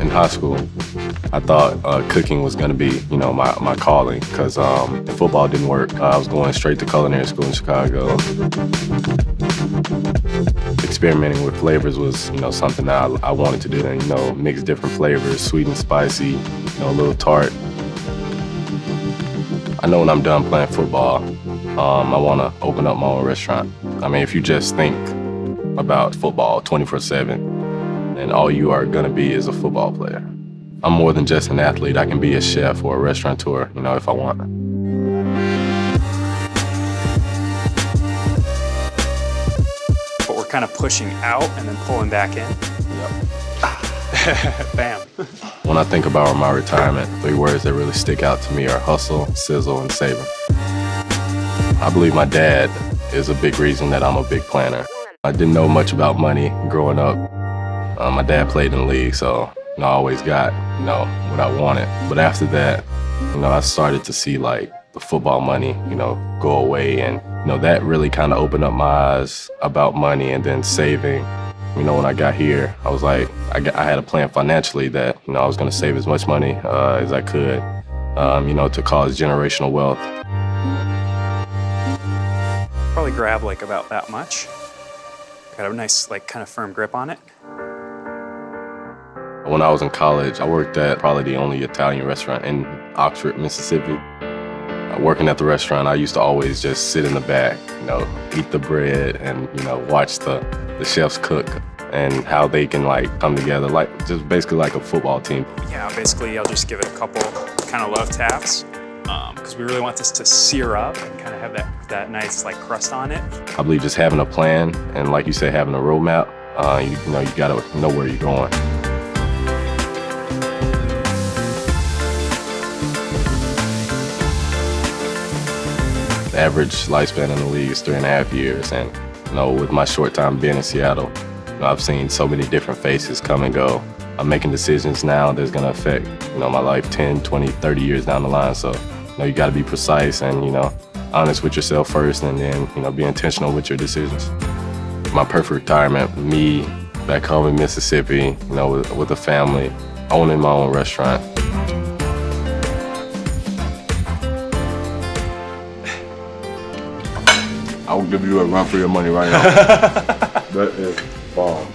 In high school, I thought cooking was going to be, my calling, because if football didn't work, I was going straight to culinary school in Chicago. Experimenting with flavors was, something that I wanted to do, and, mix different flavors, sweet and spicy, a little tart. I know when I'm done playing football, I want to open up my own restaurant. I mean, if you just think about football 24/7, and all you are gonna be is a football player. I'm more than just an athlete. I can be a chef or a restaurateur, if I want. But we're kind of pushing out and then pulling back in. Yep. Bam. When I think about my retirement, 3 words that really stick out to me are hustle, sizzle, and savor. I believe my dad is a big reason that I'm a big planner. I didn't know much about money growing up. My dad played in the league, so I always got, what I wanted. But after that, I started to see like the football money, go away, and that really kind of opened up my eyes about money and then saving. When I got here, I was like, I had a plan financially that I was going to save as much money as I could, to cause generational wealth. Probably grab like about that much. Got a nice, like, kind of firm grip on it. When I was in college, I worked at probably the only Italian restaurant in Oxford, Mississippi. Working at the restaurant, I used to always just sit in the back, eat the bread and, watch the chefs cook and how they can like come together, like just basically like a football team. Yeah, basically I'll just give it a couple kind of love taps because we really want this to sear up and kind of have that nice like crust on it. I believe just having a plan and, like you say, having a roadmap, you gotta know where you're going. The average lifespan in the league is 3.5 years, and with my short time being in Seattle, I've seen so many different faces come and go. I'm making decisions now that's gonna affect my life 10, 20, 30 years down the line. So you gotta be precise and honest with yourself first, and then be intentional with your decisions. My perfect retirement, me back home in Mississippi, with a family, owning my own restaurant. I will give you a run for your money right now. That is bomb.